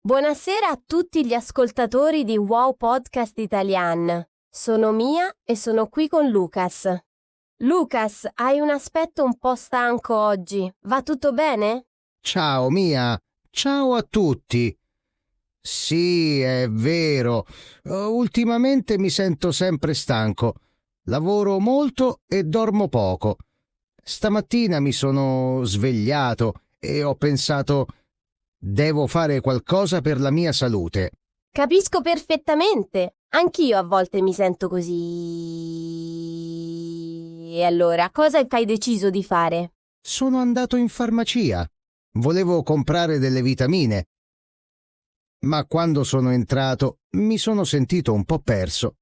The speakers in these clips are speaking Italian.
Buonasera a tutti gli ascoltatori di Wow Podcast Italian. Sono Mia e sono qui con Lucas. Lucas, hai un aspetto un po' stanco oggi. Va tutto bene? Ciao Mia, ciao a tutti. Sì, è vero. Ultimamente mi sento sempre stanco. Lavoro molto e dormo poco. Stamattina mi sono svegliato e ho pensato: devo fare qualcosa per la mia salute. Capisco perfettamente. Anch'io a volte mi sento così. E allora, cosa hai deciso di fare? Sono andato in farmacia. Volevo comprare delle vitamine. Ma quando sono entrato mi sono sentito un po' perso.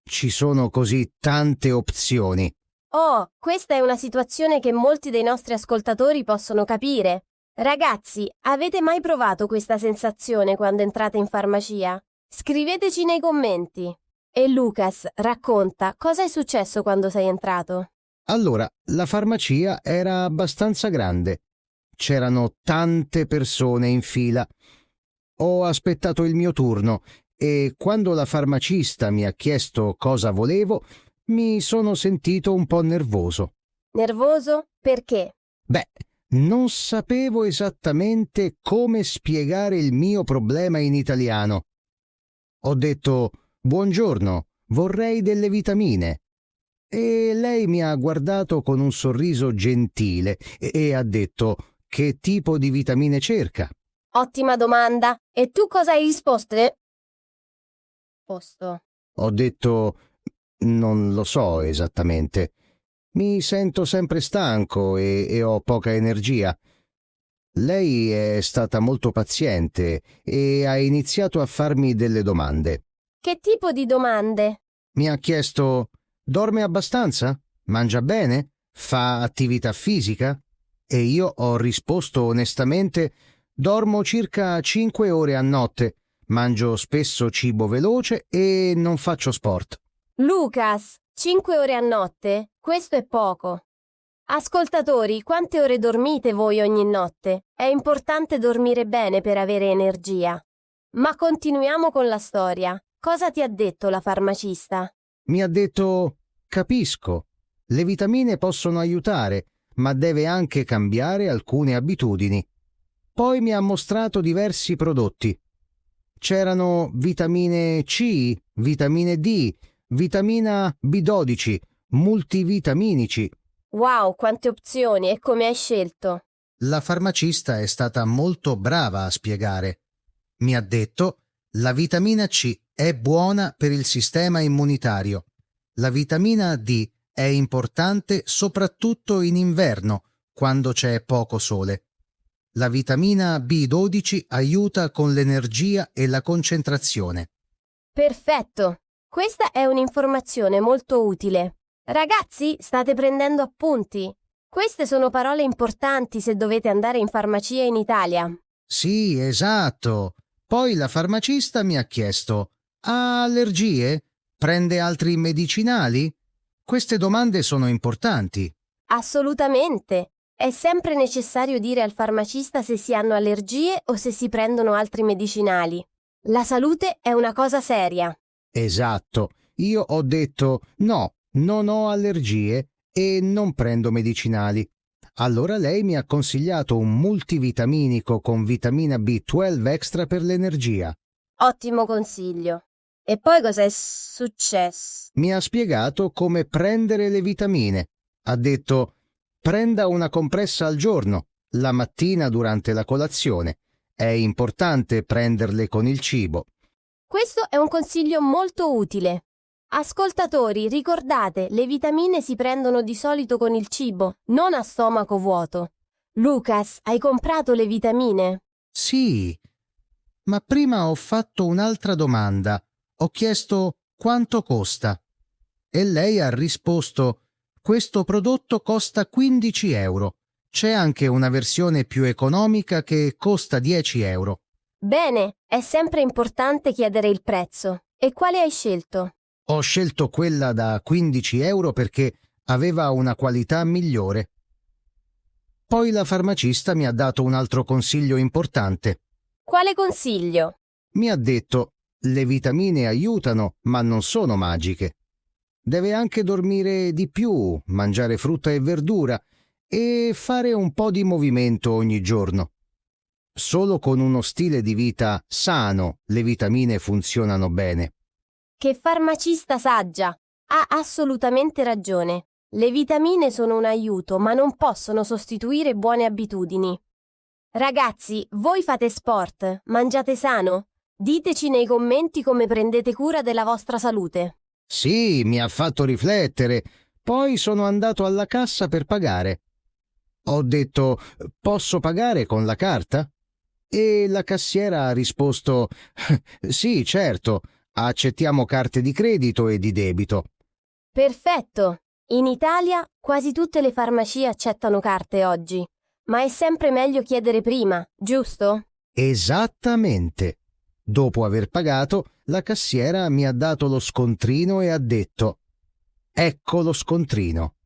Ci sono così tante opzioni. Oh, questa è una situazione che molti dei nostri ascoltatori possono capire. Ragazzi, avete mai provato questa sensazione quando entrate in farmacia? Scriveteci nei commenti. E Lucas, racconta, cosa è successo quando sei entrato? Allora, la farmacia era abbastanza grande. C'erano tante persone in fila. Ho aspettato il mio turno e quando la farmacista mi ha chiesto cosa volevo, mi sono sentito un po' nervoso. Nervoso? Perché? Beh, non sapevo esattamente come spiegare il mio problema in italiano. Ho detto: buongiorno, vorrei delle vitamine. E lei mi ha guardato con un sorriso gentile e ha detto: che tipo di vitamine cerca? Ottima domanda. E tu cosa hai risposto? Posto. Ho detto: non lo so esattamente. Mi sento sempre stanco e ho poca energia. Lei è stata molto paziente e ha iniziato a farmi delle domande. Che tipo di domande? Mi ha chiesto: dorme abbastanza? Mangia bene? Fa attività fisica? E io ho risposto onestamente: dormo circa 5 ore a notte, mangio spesso cibo veloce e non faccio sport. Lucas, 5 ore a notte? Questo è poco. Ascoltatori, quante ore dormite voi ogni notte? È importante dormire bene per avere energia. Ma continuiamo con la storia. Cosa ti ha detto la farmacista? Mi ha detto: capisco, le vitamine possono aiutare, ma deve anche cambiare alcune abitudini. Poi mi ha mostrato diversi prodotti. C'erano vitamine C, vitamine D, vitamina B12, multivitaminici. Wow, quante opzioni e come hai scelto? La farmacista è stata molto brava a spiegare. Mi ha detto: la vitamina C è buona per il sistema immunitario. La vitamina D è importante soprattutto in inverno, quando c'è poco sole. La vitamina B12 aiuta con l'energia e la concentrazione. Perfetto! Questa è un'informazione molto utile. Ragazzi, state prendendo appunti? Queste sono parole importanti se dovete andare in farmacia in Italia. Sì, esatto. Poi la farmacista mi ha chiesto: ha allergie? Prende altri medicinali? Queste domande sono importanti. Assolutamente! È sempre necessario dire al farmacista se si hanno allergie o se si prendono altri medicinali. La salute è una cosa seria. Esatto. Io ho detto: no, non ho allergie e non prendo medicinali. Allora lei mi ha consigliato un multivitaminico con vitamina B12 extra per l'energia. Ottimo consiglio. E poi cosa è successo? Mi ha spiegato come prendere le vitamine. Ha detto: prenda una compressa al giorno, la mattina durante la colazione. È importante prenderle con il cibo. Questo è un consiglio molto utile. Ascoltatori, ricordate, le vitamine si prendono di solito con il cibo, non a stomaco vuoto. Lucas, hai comprato le vitamine? Sì, ma prima ho fatto un'altra domanda. Ho chiesto: quanto costa? E lei ha risposto: questo prodotto costa 15 euro. C'è anche una versione più economica che costa 10 euro. Bene, è sempre importante chiedere il prezzo. E quale hai scelto? Ho scelto quella da 15 euro perché aveva una qualità migliore. Poi la farmacista mi ha dato un altro consiglio importante. Quale consiglio? Mi ha detto: le vitamine aiutano, ma non sono magiche. Deve anche dormire di più, mangiare frutta e verdura e fare un po' di movimento ogni giorno. Solo con uno stile di vita sano le vitamine funzionano bene. Che farmacista saggia! Ha assolutamente ragione. Le vitamine sono un aiuto, ma non possono sostituire buone abitudini. Ragazzi, voi fate sport, mangiate sano? Diteci nei commenti come prendete cura della vostra salute. Sì, mi ha fatto riflettere. Poi sono andato alla cassa per pagare. Ho detto: posso pagare con la carta? E la cassiera ha risposto: sì, certo, accettiamo carte di credito e di debito. Perfetto! In Italia quasi tutte le farmacie accettano carte oggi, ma è sempre meglio chiedere prima, giusto? Esattamente. Dopo aver pagato, la cassiera mi ha dato lo scontrino e ha detto: ecco lo scontrino.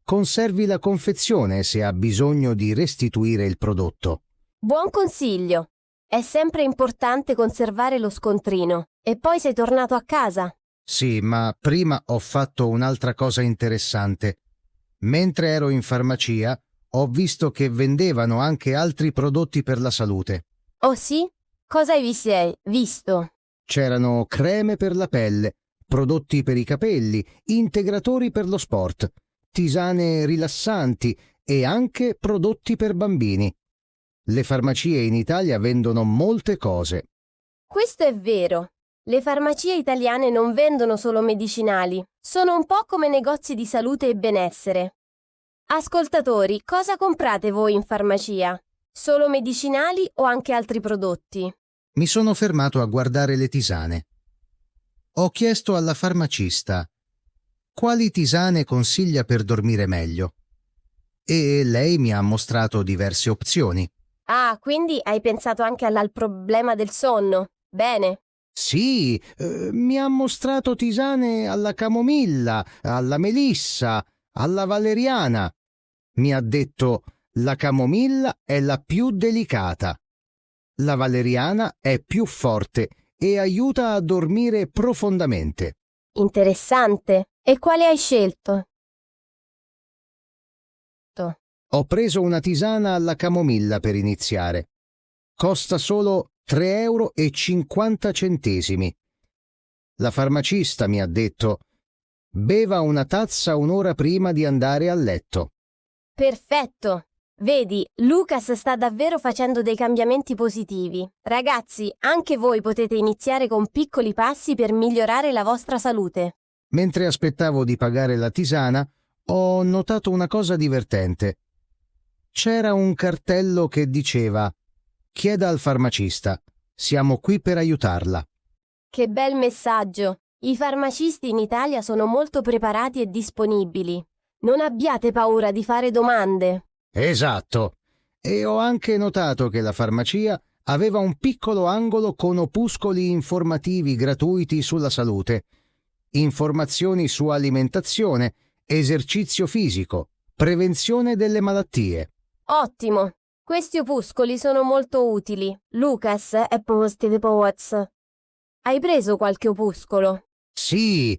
Conservi la confezione se ha bisogno di restituire il prodotto. Buon consiglio! È sempre importante conservare lo scontrino. E poi sei tornato a casa? Sì, ma prima ho fatto un'altra cosa interessante. Mentre ero in farmacia, ho visto che vendevano anche altri prodotti per la salute. Oh sì? Cosa hai visto? C'erano creme per la pelle, prodotti per i capelli, integratori per lo sport, tisane rilassanti e anche prodotti per bambini. Le farmacie in Italia vendono molte cose. Questo è vero. Le farmacie italiane non vendono solo medicinali, sono un po' come negozi di salute e benessere. Ascoltatori, cosa comprate voi in farmacia? Solo medicinali o anche altri prodotti? Mi sono fermato a guardare le tisane. Ho chiesto alla farmacista: quali tisane consiglia per dormire meglio? E lei mi ha mostrato diverse opzioni. Ah, quindi hai pensato anche al problema del sonno. Bene. Sì, mi ha mostrato tisane alla camomilla, alla melissa, alla valeriana. Mi ha detto: la camomilla è la più delicata. La valeriana è più forte e aiuta a dormire profondamente. Interessante. E quale hai scelto? Ho preso una tisana alla camomilla per iniziare. Costa solo 3,50 euro. La farmacista mi ha detto: beva una tazza un'ora prima di andare a letto. Perfetto! Vedi, Lucas sta davvero facendo dei cambiamenti positivi. Ragazzi, anche voi potete iniziare con piccoli passi per migliorare la vostra salute. Mentre aspettavo di pagare la tisana, ho notato una cosa divertente. C'era un cartello che diceva: chieda al farmacista, siamo qui per aiutarla. Che bel messaggio! I farmacisti in Italia sono molto preparati e disponibili. Non abbiate paura di fare domande. Esatto. E ho anche notato che la farmacia aveva un piccolo angolo con opuscoli informativi gratuiti sulla salute, informazioni su alimentazione, esercizio fisico, prevenzione delle malattie. Ottimo! Questi opuscoli sono molto utili. Lucas è Positive Poets. Hai preso qualche opuscolo? Sì,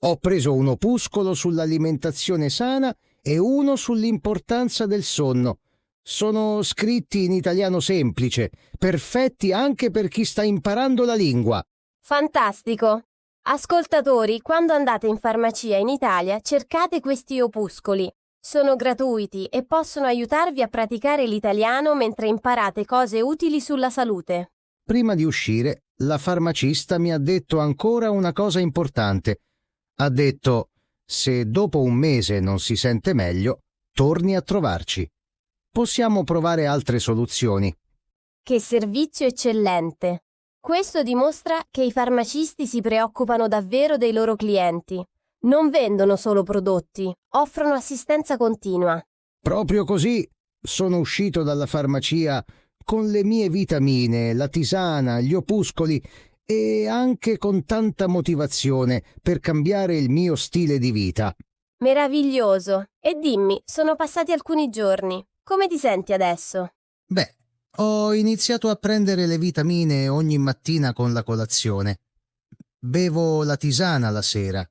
ho preso un opuscolo sull'alimentazione sana e uno sull'importanza del sonno. Sono scritti in italiano semplice, perfetti anche per chi sta imparando la lingua. Fantastico! Ascoltatori, quando andate in farmacia in Italia, cercate questi opuscoli. Sono gratuiti e possono aiutarvi a praticare l'italiano mentre imparate cose utili sulla salute. Prima di uscire, la farmacista mi ha detto ancora una cosa importante. Ha detto: se dopo un mese non si sente meglio, torni a trovarci. Possiamo provare altre soluzioni. Che servizio eccellente! Questo dimostra che i farmacisti si preoccupano davvero dei loro clienti. Non vendono solo prodotti, offrono assistenza continua. Proprio così sono uscito dalla farmacia con le mie vitamine, la tisana, gli opuscoli e anche con tanta motivazione per cambiare il mio stile di vita. Meraviglioso! E dimmi, sono passati alcuni giorni. Come ti senti adesso? Beh, Ho iniziato a prendere le vitamine ogni mattina con la colazione. Bevo la tisana la sera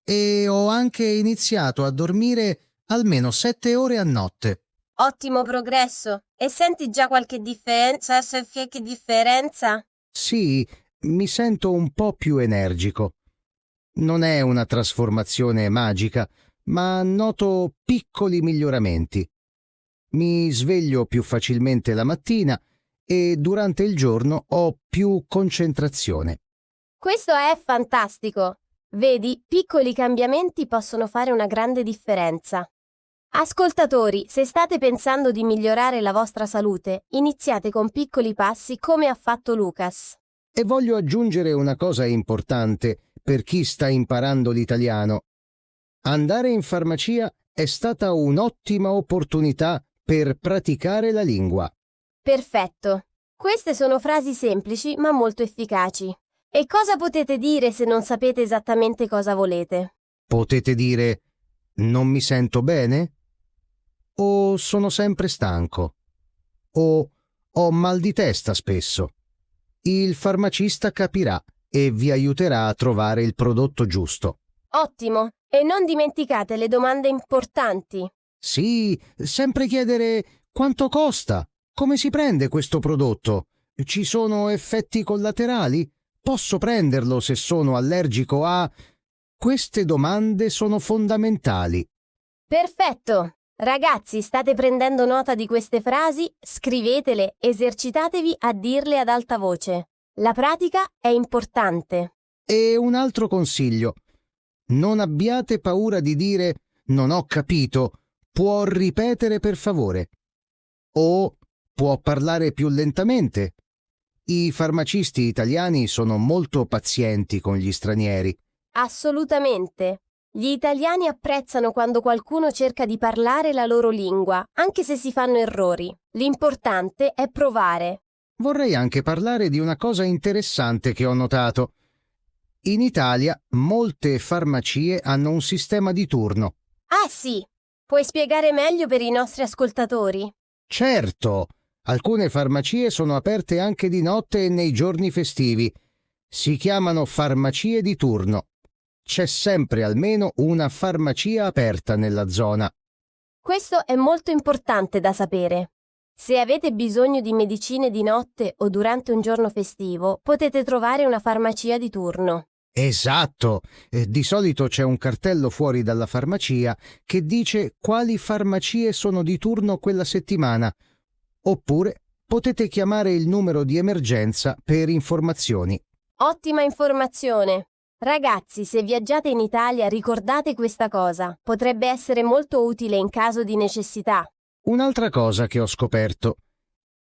e ho anche iniziato a dormire almeno 7 ore a notte. Ottimo progresso. E senti già qualche differenza? Che differenza? Sì, mi sento un po' più energico. Non è una trasformazione magica, ma noto piccoli miglioramenti. Mi sveglio più facilmente la mattina e durante il giorno ho più concentrazione. Questo è fantastico. Vedi, piccoli cambiamenti possono fare una grande differenza. Ascoltatori, se state pensando di migliorare la vostra salute, iniziate con piccoli passi come ha fatto Lucas. E voglio aggiungere una cosa importante per chi sta imparando l'italiano. Andare in farmacia è stata un'ottima opportunità per praticare la lingua. Perfetto. Queste sono frasi semplici ma molto efficaci. E cosa potete dire se non sapete esattamente cosa volete? Potete dire: non mi sento bene? O sono sempre stanco? O ho mal di testa spesso? Il farmacista capirà e vi aiuterà a trovare il prodotto giusto. Ottimo! E non dimenticate le domande importanti. Sì, sempre chiedere: quanto costa? Come si prende questo prodotto? Ci sono effetti collaterali? Posso prenderlo se sono allergico a... Queste domande sono fondamentali. Perfetto! Ragazzi, state prendendo nota di queste frasi? Scrivetele, esercitatevi a dirle ad alta voce. La pratica è importante. E un altro consiglio: non abbiate paura di dire non ho capito, può ripetere per favore? O può parlare più lentamente? I farmacisti italiani sono molto pazienti con gli stranieri. Assolutamente. Gli italiani apprezzano quando qualcuno cerca di parlare la loro lingua, anche se si fanno errori. L'importante è provare. Vorrei anche parlare di una cosa interessante che ho notato. In Italia molte farmacie hanno un sistema di turno. Ah sì, puoi spiegare meglio per i nostri ascoltatori? Certo, alcune farmacie sono aperte anche di notte e nei giorni festivi. Si chiamano farmacie di turno. C'è sempre almeno una farmacia aperta nella zona. Questo è molto importante da sapere. Se avete bisogno di medicine di notte o durante un giorno festivo, potete trovare una farmacia di turno. Esatto! Di solito c'è un cartello fuori dalla farmacia che dice quali farmacie sono di turno quella settimana. Oppure potete chiamare il numero di emergenza per informazioni. Ottima informazione! Ragazzi, se viaggiate in Italia ricordate questa cosa. Potrebbe essere molto utile in caso di necessità. Un'altra cosa che ho scoperto.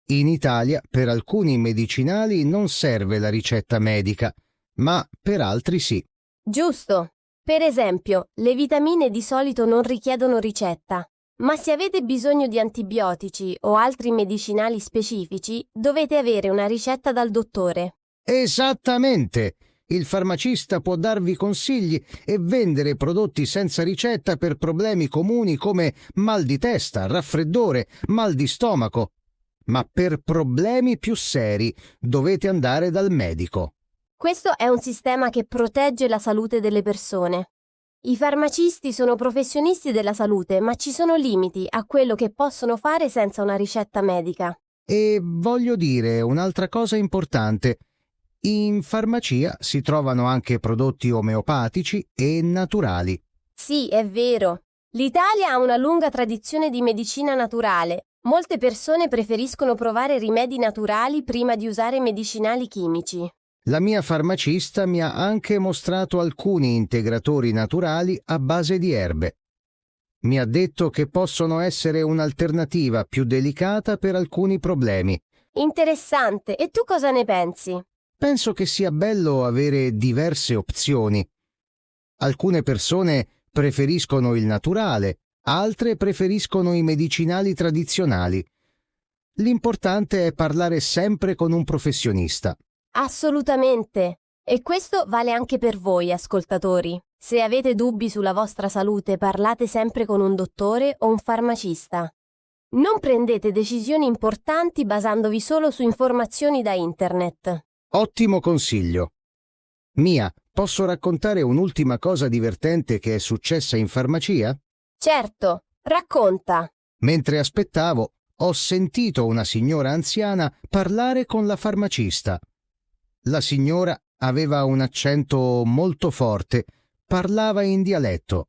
In Italia per alcuni medicinali non serve la ricetta medica, ma per altri sì. Giusto. Per esempio, le vitamine di solito non richiedono ricetta. Ma se avete bisogno di antibiotici o altri medicinali specifici, dovete avere una ricetta dal dottore. Esattamente! Il farmacista può darvi consigli e vendere prodotti senza ricetta per problemi comuni come mal di testa, raffreddore, mal di stomaco. Ma per problemi più seri dovete andare dal medico. Questo è un sistema che protegge la salute delle persone. I farmacisti sono professionisti della salute, ma ci sono limiti a quello che possono fare senza una ricetta medica. E voglio dire un'altra cosa importante. In farmacia si trovano anche prodotti omeopatici e naturali. Sì, è vero. L'Italia ha una lunga tradizione di medicina naturale. Molte persone preferiscono provare rimedi naturali prima di usare medicinali chimici. La mia farmacista mi ha anche mostrato alcuni integratori naturali a base di erbe. Mi ha detto che possono essere un'alternativa più delicata per alcuni problemi. Interessante. E tu cosa ne pensi? Penso che sia bello avere diverse opzioni. Alcune persone preferiscono il naturale, altre preferiscono i medicinali tradizionali. L'importante è parlare sempre con un professionista. Assolutamente. E questo vale anche per voi, ascoltatori. Se avete dubbi sulla vostra salute, parlate sempre con un dottore o un farmacista. Non prendete decisioni importanti basandovi solo su informazioni da internet. Ottimo consiglio. Mia, posso raccontare un'ultima cosa divertente che è successa in farmacia? Certo, racconta. Mentre aspettavo, ho sentito una signora anziana parlare con la farmacista. La signora aveva un accento molto forte, parlava in dialetto.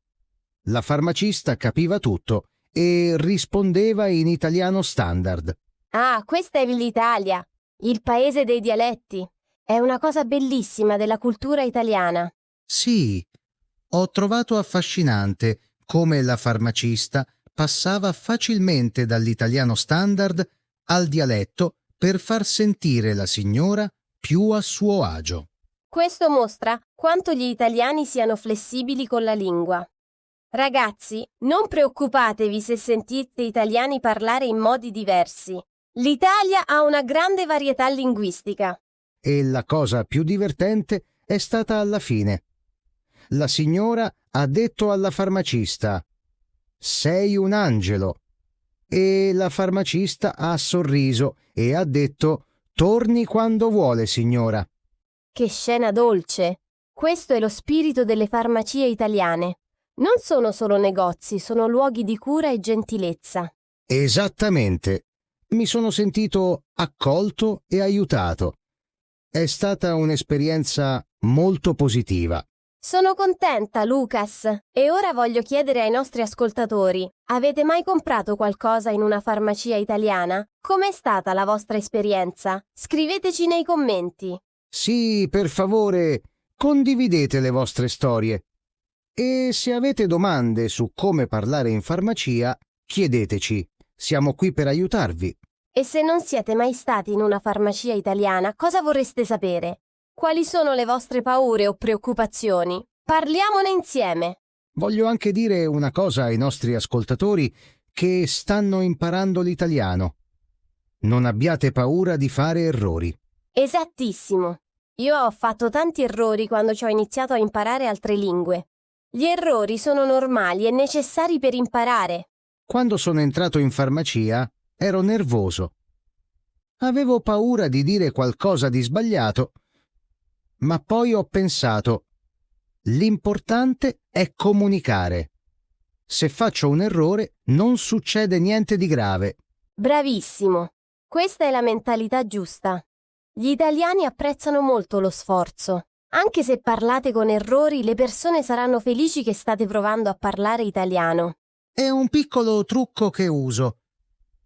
La farmacista capiva tutto e rispondeva in italiano standard. Ah, questa è l'Italia, il paese dei dialetti. È una cosa bellissima della cultura italiana. Sì, ho trovato affascinante come la farmacista passava facilmente dall'italiano standard al dialetto per far sentire la signora più a suo agio. Questo mostra quanto gli italiani siano flessibili con la lingua. Ragazzi, non preoccupatevi se sentite italiani parlare in modi diversi. L'Italia ha una grande varietà linguistica. E la cosa più divertente è stata alla fine. La signora ha detto alla farmacista: «Sei un angelo». E la farmacista ha sorriso e ha detto: «Torni quando vuole, signora». Che scena dolce! Questo è lo spirito delle farmacie italiane. Non sono solo negozi, sono luoghi di cura e gentilezza. Esattamente. Mi sono sentito accolto e aiutato. È stata un'esperienza molto positiva. Sono contenta, Lucas. E ora voglio chiedere ai nostri ascoltatori: avete mai comprato qualcosa in una farmacia italiana? Com'è stata la vostra esperienza? Scriveteci nei commenti. Sì, per favore, condividete le vostre storie. E se avete domande su come parlare in farmacia, chiedeteci. Siamo qui per aiutarvi. E se non siete mai stati in una farmacia italiana, cosa vorreste sapere? Quali sono le vostre paure o preoccupazioni? Parliamone insieme. Voglio anche dire una cosa ai nostri ascoltatori che stanno imparando l'italiano. Non abbiate paura di fare errori. Esattissimo. Io ho fatto tanti errori quando ci ho iniziato a imparare altre lingue. Gli errori sono normali e necessari per imparare. Quando sono entrato in farmacia, ero nervoso. Avevo paura di dire qualcosa di sbagliato, ma poi ho pensato: l'importante è comunicare. Se faccio un errore, non succede niente di grave. Bravissimo. Questa è la mentalità giusta. Gli italiani apprezzano molto lo sforzo. Anche se parlate con errori, le persone saranno felici che state provando a parlare italiano. È un piccolo trucco che uso.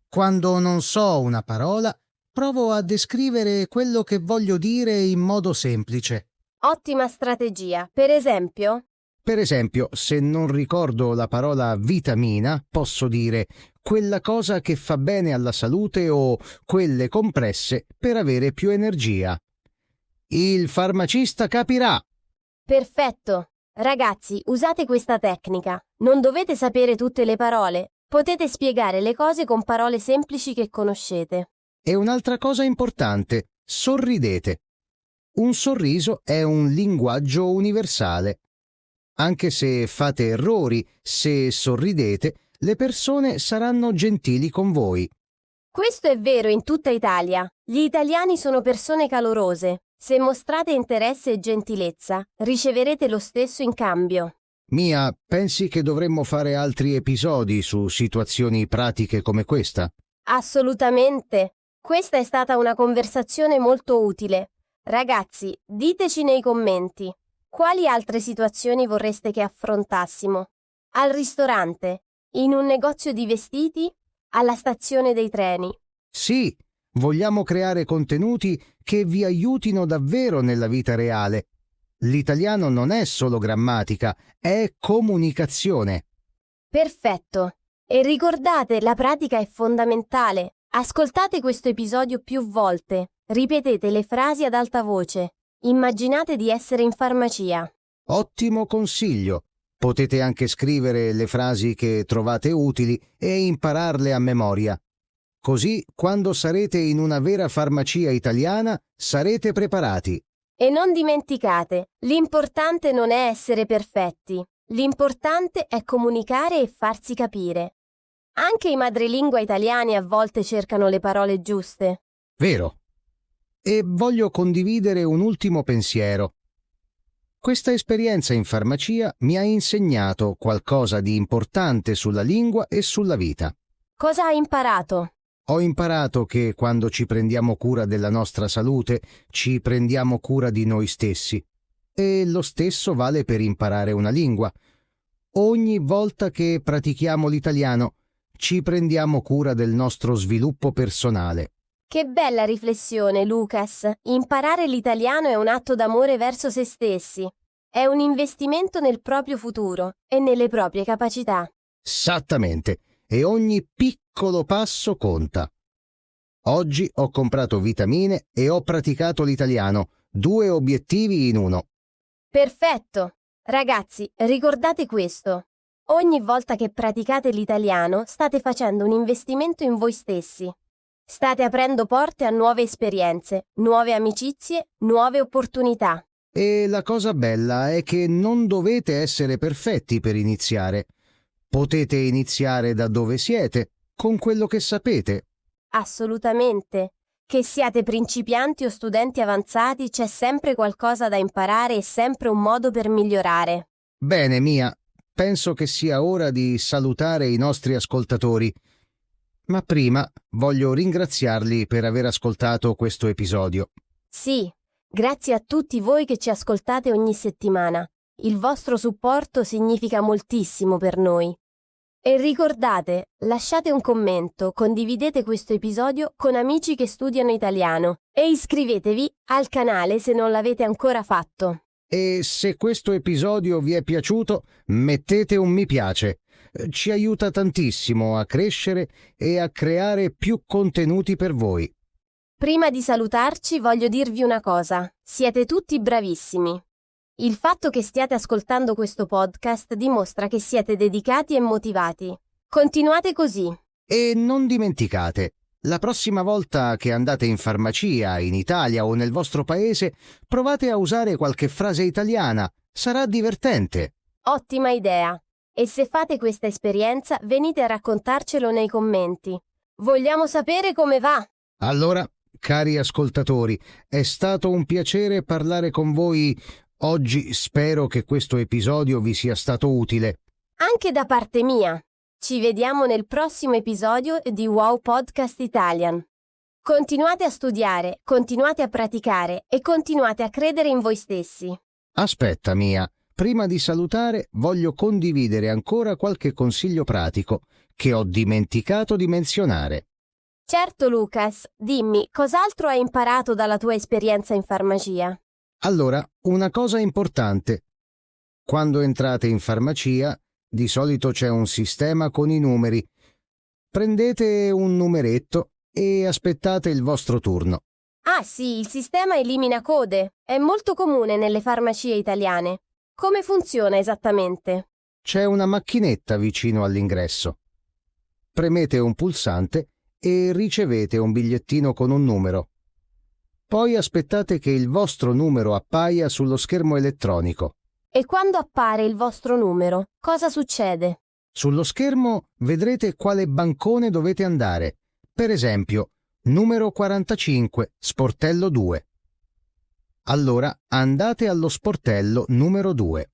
Quando non so una parola, provo a descrivere quello che voglio dire in modo semplice. Ottima strategia. Per esempio? Per esempio, se non ricordo la parola vitamina, posso dire quella cosa che fa bene alla salute o quelle compresse per avere più energia. Il farmacista capirà. Perfetto. Ragazzi, usate questa tecnica. Non dovete sapere tutte le parole. Potete spiegare le cose con parole semplici che conoscete. E un'altra cosa importante: sorridete. Un sorriso è un linguaggio universale. Anche se fate errori, se sorridete, le persone saranno gentili con voi. Questo è vero in tutta Italia. Gli italiani sono persone calorose. Se mostrate interesse e gentilezza, riceverete lo stesso in cambio. Mia, pensi che dovremmo fare altri episodi su situazioni pratiche come questa? Assolutamente. Questa è stata una conversazione molto utile. Ragazzi, diteci nei commenti. Quali altre situazioni vorreste che affrontassimo? Al ristorante? In un negozio di vestiti? Alla stazione dei treni? Sì, vogliamo creare contenuti che vi aiutino davvero nella vita reale. L'italiano non è solo grammatica, è comunicazione. Perfetto. E ricordate, la pratica è fondamentale. Ascoltate questo episodio più volte. Ripetete le frasi ad alta voce. Immaginate di essere in farmacia. Ottimo consiglio. Potete anche scrivere le frasi che trovate utili e impararle a memoria. Così, quando sarete in una vera farmacia italiana, sarete preparati. E non dimenticate, l'importante non è essere perfetti. L'importante è comunicare e farsi capire. Anche i madrelingua italiani a volte cercano le parole giuste. Vero. E voglio condividere un ultimo pensiero. Questa esperienza in farmacia mi ha insegnato qualcosa di importante sulla lingua e sulla vita. Cosa hai imparato? Ho imparato che quando ci prendiamo cura della nostra salute, ci prendiamo cura di noi stessi. E lo stesso vale per imparare una lingua. Ogni volta che pratichiamo l'italiano, ci prendiamo cura del nostro sviluppo personale. Che bella riflessione, Lucas. Imparare l'italiano è un atto d'amore verso se stessi. È un investimento nel proprio futuro e nelle proprie capacità. Esattamente. E ogni piccolo passo conta. Oggi ho comprato vitamine e ho praticato l'italiano. 2 obiettivi in uno. Perfetto! Ragazzi, ricordate questo. Ogni volta che praticate l'italiano state facendo un investimento in voi stessi. State aprendo porte a nuove esperienze, nuove amicizie, nuove opportunità. E la cosa bella è che non dovete essere perfetti per iniziare. Potete iniziare da dove siete, con quello che sapete. Assolutamente. Che siate principianti o studenti avanzati, c'è sempre qualcosa da imparare e sempre un modo per migliorare. Bene, Mia, penso che sia ora di salutare i nostri ascoltatori. Ma prima voglio ringraziarli per aver ascoltato questo episodio. Sì, grazie a tutti voi che ci ascoltate ogni settimana. Il vostro supporto significa moltissimo per noi. E ricordate, lasciate un commento, condividete questo episodio con amici che studiano italiano e iscrivetevi al canale se non l'avete ancora fatto. E se questo episodio vi è piaciuto, mettete un mi piace. Ci aiuta tantissimo a crescere e a creare più contenuti per voi. Prima di salutarci voglio dirvi una cosa. Siete tutti bravissimi. Il fatto che stiate ascoltando questo podcast dimostra che siete dedicati e motivati. Continuate così. E non dimenticate, la prossima volta che andate in farmacia, in Italia o nel vostro paese, provate a usare qualche frase italiana. Sarà divertente. Ottima idea. E se fate questa esperienza, venite a raccontarcelo nei commenti. Vogliamo sapere come va. Allora, cari ascoltatori, è stato un piacere parlare con voi. Oggi spero che questo episodio vi sia stato utile. Anche da parte mia. Ci vediamo nel prossimo episodio di Wow Podcast Italian. Continuate a studiare, continuate a praticare e continuate a credere in voi stessi. Aspetta, Mia, prima di salutare voglio condividere ancora qualche consiglio pratico che ho dimenticato di menzionare. Certo, Lucas, dimmi, cos'altro hai imparato dalla tua esperienza in farmacia? Allora, una cosa importante. Quando entrate in farmacia, di solito c'è un sistema con i numeri. Prendete un numeretto e aspettate il vostro turno. Ah sì, il sistema elimina code. È molto comune nelle farmacie italiane. Come funziona esattamente? C'è una macchinetta vicino all'ingresso. Premete un pulsante e ricevete un bigliettino con un numero. Poi aspettate che il vostro numero appaia sullo schermo elettronico. E quando appare il vostro numero, cosa succede? Sullo schermo vedrete quale bancone dovete andare. Per esempio, numero 45, sportello 2. Allora andate allo sportello numero 2.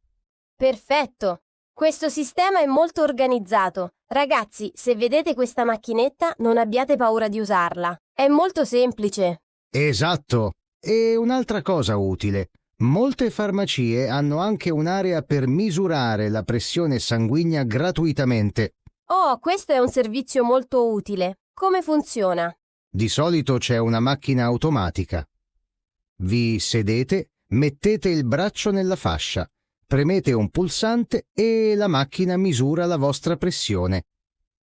Perfetto! Questo sistema è molto organizzato. Ragazzi, se vedete questa macchinetta, non abbiate paura di usarla. È molto semplice. Esatto! E un'altra cosa utile. Molte farmacie hanno anche un'area per misurare la pressione sanguigna gratuitamente. Oh, questo è un servizio molto utile. Come funziona? Di solito c'è una macchina automatica. Vi sedete, mettete il braccio nella fascia, premete un pulsante e la macchina misura la vostra pressione.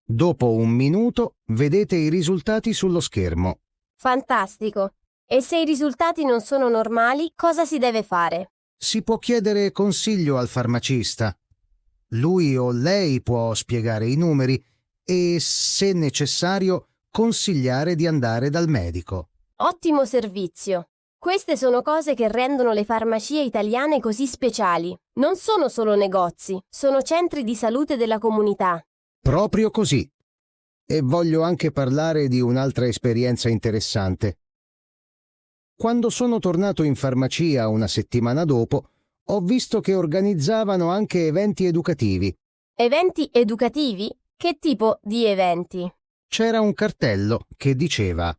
Dopo 1 minuto vedete i risultati sullo schermo. Fantastico! E se i risultati non sono normali, cosa si deve fare? Si può chiedere consiglio al farmacista. Lui o lei può spiegare i numeri e, se necessario, consigliare di andare dal medico. Ottimo servizio! Queste sono cose che rendono le farmacie italiane così speciali. Non sono solo negozi, sono centri di salute della comunità. Proprio così. e voglio anche parlare di un'altra esperienza interessante. Quando sono tornato in farmacia una settimana dopo, ho visto che organizzavano anche eventi educativi. Eventi educativi? Che tipo di eventi? C'era un cartello che diceva: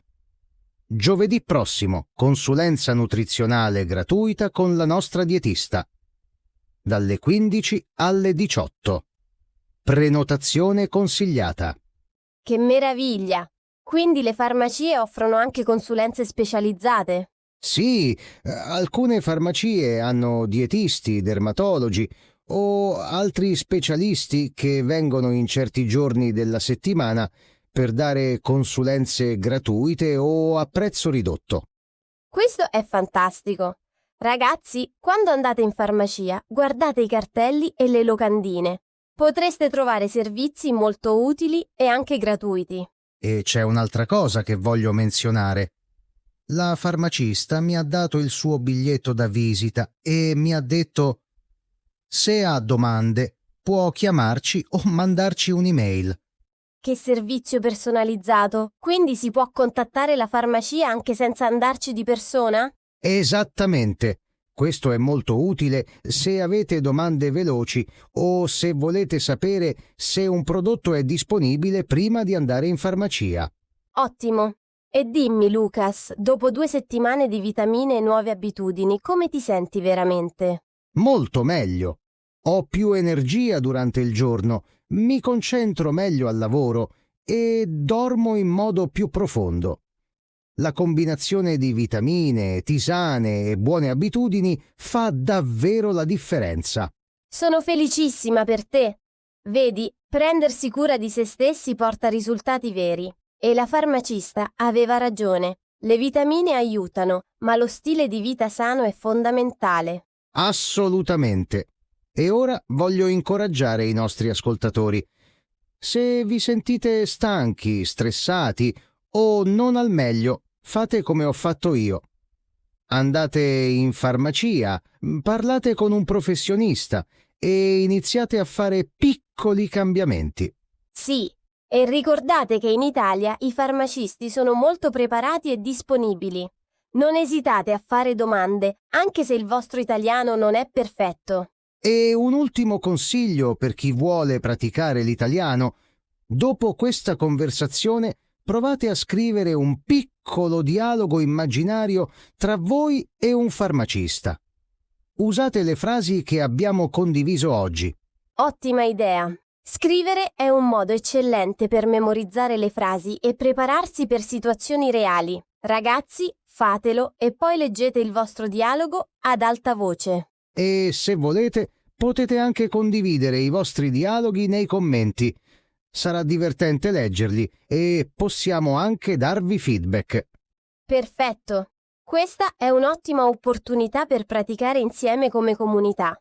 giovedì prossimo, consulenza nutrizionale gratuita con la nostra dietista. Dalle 15 alle 18. Prenotazione consigliata. Che meraviglia! Quindi le farmacie offrono anche consulenze specializzate? Sì, alcune farmacie hanno dietisti, dermatologi o altri specialisti che vengono in certi giorni della settimana per dare consulenze gratuite o a prezzo ridotto. Questo è fantastico! Ragazzi, quando andate in farmacia, guardate i cartelli e le locandine. Potreste trovare servizi molto utili e anche gratuiti. E c'è un'altra cosa che voglio menzionare. La farmacista mi ha dato il suo biglietto da visita e mi ha detto: se ha domande può chiamarci o mandarci un'email. Che servizio personalizzato! Quindi si può contattare la farmacia anche senza andarci di persona? Esattamente. Questo è molto utile se avete domande veloci o se volete sapere se un prodotto è disponibile prima di andare in farmacia. Ottimo! E dimmi, Lucas, dopo 2 settimane di vitamine e nuove abitudini, come ti senti veramente? Molto meglio. Ho più energia durante il giorno, mi concentro meglio al lavoro e dormo in modo più profondo. La combinazione di vitamine, tisane e buone abitudini fa davvero la differenza. Sono felicissima per te! Vedi, prendersi cura di se stessi porta risultati veri. E la farmacista aveva ragione. Le vitamine aiutano, ma lo stile di vita sano è fondamentale. Assolutamente. E ora voglio incoraggiare i nostri ascoltatori. Se vi sentite stanchi, stressati o non al meglio, fate come ho fatto io. Andate in farmacia, parlate con un professionista e iniziate a fare piccoli cambiamenti. Sì, e ricordate che in Italia i farmacisti sono molto preparati e disponibili. Non esitate a fare domande, anche se il vostro italiano non è perfetto. E un ultimo consiglio per chi vuole praticare l'italiano: dopo questa conversazione provate a scrivere un piccolo dialogo immaginario tra voi e un farmacista. Usate le frasi che abbiamo condiviso oggi. Ottima idea! Scrivere è un modo eccellente per memorizzare le frasi e prepararsi per situazioni reali. Ragazzi, fatelo e poi leggete il vostro dialogo ad alta voce. E se volete, potete anche condividere i vostri dialoghi nei commenti. Sarà divertente leggerli e possiamo anche darvi feedback. Perfetto! Questa è un'ottima opportunità per praticare insieme come comunità.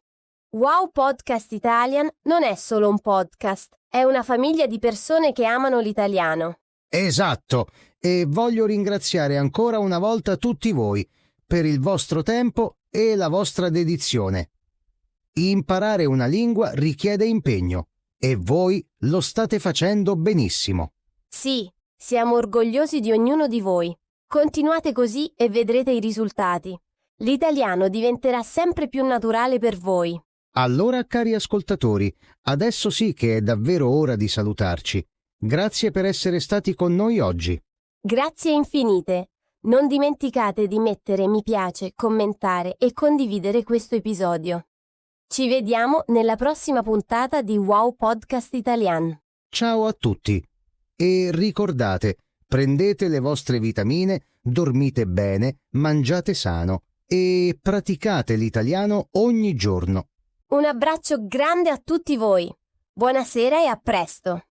Wow Podcast Italian non è solo un podcast, è una famiglia di persone che amano l'italiano. Esatto, e voglio ringraziare ancora una volta tutti voi per il vostro tempo e la vostra dedizione. Imparare una lingua richiede impegno e voi lo state facendo benissimo. Sì, siamo orgogliosi di ognuno di voi. Continuate così e vedrete i risultati. L'italiano diventerà sempre più naturale per voi. Allora, cari ascoltatori, adesso sì che è davvero ora di salutarci. Grazie per essere stati con noi oggi. Grazie infinite. Non dimenticate di mettere mi piace, commentare e condividere questo episodio. Ci vediamo nella prossima puntata di Wow Podcast Italian. Ciao a tutti e ricordate, prendete le vostre vitamine, dormite bene, mangiate sano e praticate l'italiano ogni giorno. Un abbraccio grande a tutti voi. Buonasera e a presto.